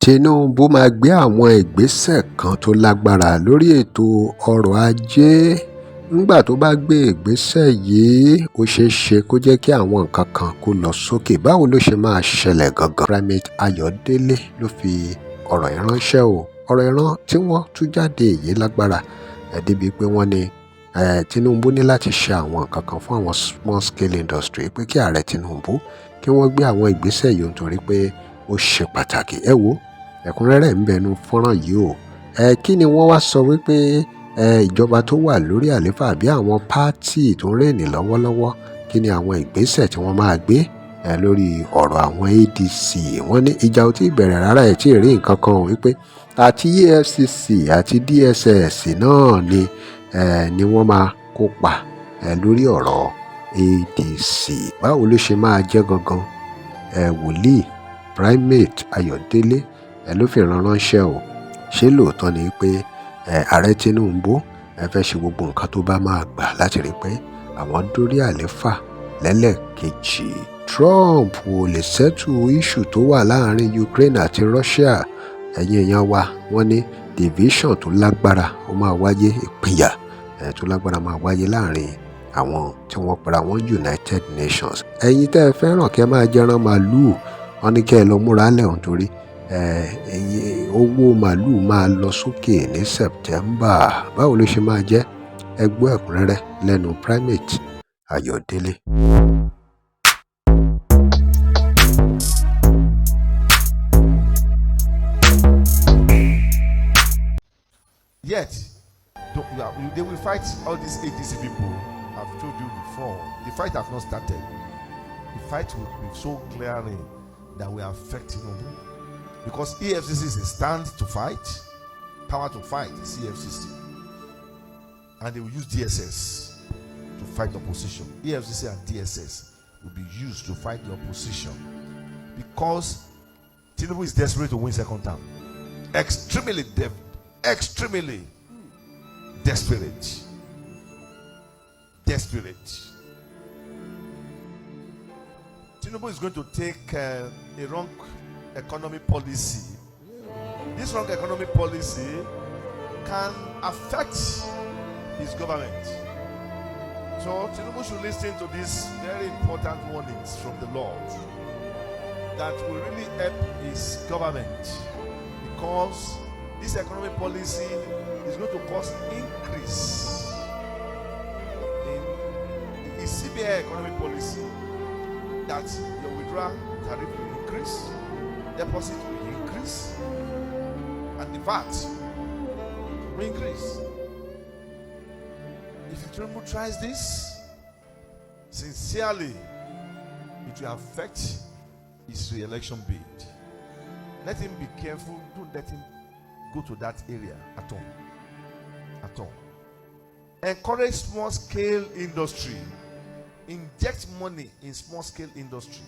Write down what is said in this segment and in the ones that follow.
Tinubu máa gbé àwọn ìgbésẹ̀ kan tó lágbára lórí ètò ọrọ̀ ajé. Nígbà tó bá gbé ìgbésẹ̀ yìí, ó ṣeé ṣe kó jẹ́ kí àwọn nǹkan kan kó lọ sókè. Báwo ló ṣe máa ṣẹlẹ̀ gangan? Primate Ayọ̀délé ló fi ọ̀rọ̀ yìí ránṣẹ́ o. Ọ̀rọ̀ ìran tí wọ́n tú jáde yìí lágbára débi pé wọ́n ní Tinubu ní láti ṣe àwọn nǹkan kan fún àwọn small scale industry, pé kí ààrẹ Tinubu kí wọ́n gbé àwọn ìgbésẹ̀ yìí nítorí pé ó ṣe pàtàkì. Ẹ wo ẹ̀kúnrẹ́rẹ́ ń bẹnu fọ́nrán yìí o. Kí ni wọ́n wá sọ wípé ìjọba tó wà lórí àlééfà àbí àwọn pátì tó ń rèèní lọ́wọ́lọ́wọ́, kí ni àwọn ìgbésẹ̀ tí wọ́n máa gbé lórí ọ̀rọ̀ àwọn ADC. Wọ́n ní ìjà ò tí ì bẹ̀rẹ̀ rárá, ẹ̀ tí ì rí nǹkan kan o, wípé àti EFCC àti DSS náà ni wọ́n máa kópa lórí ọ̀rọ̀ ADC. Báwo ló ṣe máa jẹ́ gangan? Wòlíì Primate Ayọ̀délé ló fi ìran ránṣẹ́ o. Ṣé lóòótọ́ ni pé ààrẹ Tinubu fẹ́ ṣe gbogbo nǹkan tó bá máa gbà láti rí pé àwọn dórí àlééfà lẹ́lẹ́kejì? Trump ò lè ṣẹ́tù iṣu tó wà láàrin Ukraine àti Russia. Ẹ̀yin èèyàn wa, wọ́n ní division tó lágbára ó máa wáyé, ìpínyà tó lágbára máa wáyé láàrin àwọn tí wọ́n pera wọn United Nations. Ẹ̀yin tẹ́ ẹ fẹ́ràn kí ẹ máa jẹran màálùú, wọ́n ní kí ẹ lọ múra lẹ̀ ọ̀hún torí owó màálùú máa lọ sókè ní September. Báwo ló ṣe máa jẹ́? Ẹ gbọ́ ẹ̀kúnrẹ́rẹ́ lẹ́nu Primate Ayọ̀délé. Yet, they will fight all these ADC people. I've told you before, the fight has not started. The fight will be so glaring that we are affecting them. Because EFCC is a stand to fight, power to fight, EFCC. And they will use DSS to fight the opposition. EFCC and DSS will be used to fight the opposition. Because Tinubu is desperate to win second term. Extremely desperate. Tinubu is going to take a wrong economy policy. This wrong economic policy can affect his government. So Tinubu should listen to these very important warnings from the Lord that will really help his government, because this economic policy is going to cause increase in the CBI economic policy, that your withdrawal tariff will increase, deposit will increase, and the VAT will increase. If Tinubu tries this sincerely, it will affect his re-election bid. Let him be careful. Don't let him go to that area at all. Encourage small scale industry. Inject money in small scale industry.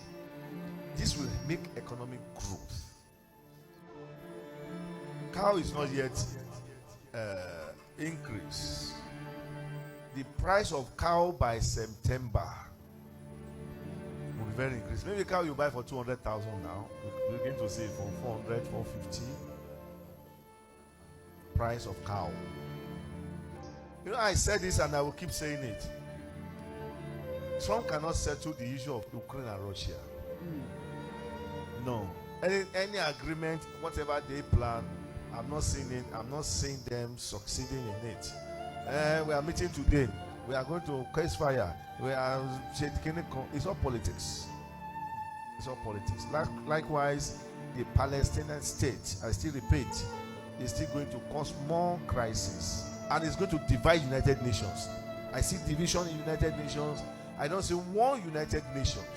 This will make economic growth. Cow is not yet increased. The price of cow by September will be very increased. Maybe cow you buy for 200,000 now, you're going to see it for 400, 450. Price of cow. You know, I said this and I will keep saying it. Trump cannot settle the issue of Ukraine and Russia. No. Any agreement, whatever they plan, I'm not seeing it. I'm not seeing them succeeding in it. We are meeting today. We are going to case fire. We are it's all politics. It's all politics. Likewise, the Palestinian state, I still repeat, is still going to cause more crisis, and it's going to divide United Nations. I see division in United Nations. I don't see one United Nations.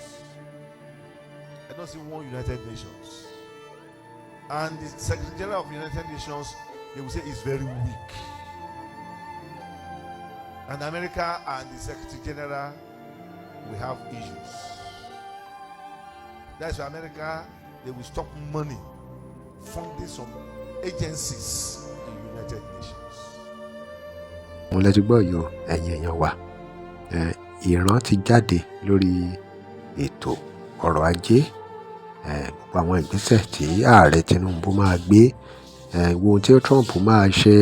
And the Secretary General of United Nations, they will say, is very weak. And America and the Secretary General will have issues. That's why America, they will stop money funding some agencies in United Nations. Mo lè ti gbọ́ yìí, ẹ̀yin èèyàn wa, ìran ti jáde lórí ètò ọrọ̀ ajé gbogbo àwọn ìgbésẹ̀ tí ààrẹ Tinubu máa gbé, gbogbo ohun tí Trump máa ṣe,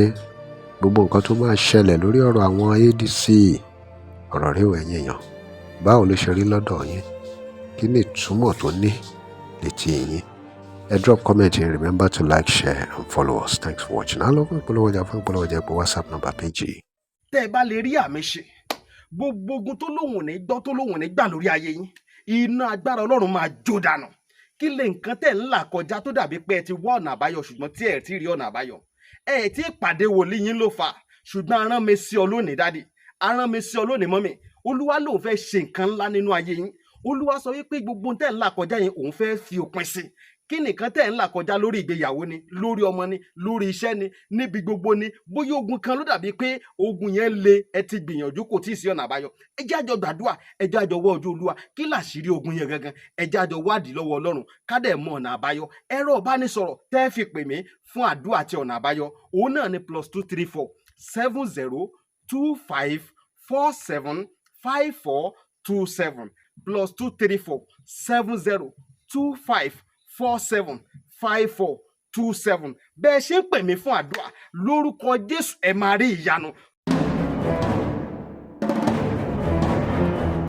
gbogbo nǹkan tó máa ṣẹlẹ̀ lórí ọ̀rọ̀ àwọn ADC, ọ̀rọ̀ rẹ̀ ẹ̀yin èèyàn báwo ló ṣe rí lọ́dọ̀ yín, kí ni ìtumọ̀ tó ní létí yín? Drop comment and remember to like, share and follow us. Thanks for watching. I love you. WhatsApp number page. Tẹ́ ẹ bá lè rí àmì ṣe gbogbo ogun tó lóhùn ní gbọ́ tó lóhùn ní gbà lórí ayé yín, iná agbára Ọlọ́run máa jó dànù. Kí lè nǹkan tẹ́ ń là kọjá tó dàbí pé ẹ ti wá ọ̀nà àbáyọ ṣùgbọ́n tí ẹ ti rí ọ̀nà àbáyọ, ẹ ti pàdé wòlíì yín ló fà, ṣùgbọ́n arán mi sí ọ lónìí dádì, arán mi sí ọ lónìí mọ́mì. Olúwa lòun fẹ́ ṣe nǹkan ńlá nínú ayé yín. Olúwa sọ wípé gbogbo tẹ́ ń là kọjá yín òun fẹ́ fi òpin sí. Kí nìkan tẹ́ ń là kọjá lórí ìgbéyàwó ni, lórí ọmọ ni, lórí iṣẹ́ ni, níbi gbogbo ni, bóyá ogun kan ló dàbí pé ogun yẹn le, ẹ ti gbìyànjú kò tí ì sí ọ̀nà àbáyọ. Ẹ jẹ́ àjọ gbàdúrà, ẹ jẹ́ àjọ wá ojú Olúwa, kí làṣírí ogun yẹn gangan, ẹ jẹ́ àjọ wádìí lọ́wọ́ Ọlọ́run ká dẹ̀ mọ ọ̀nà àbáyọ. Ẹ̀rọ ìbánisọ̀rọ̀ tẹ́ fi pè mí fún àdúrà àti ọ̀nà àbáyọ òun náà ni +234 70 25 47 5427 +234 70 25 47 5427. Bẹ́ẹ̀ ṣe ń pè mí fún àdúrà lórúkọ Jésù ẹ máa rí ìyanu.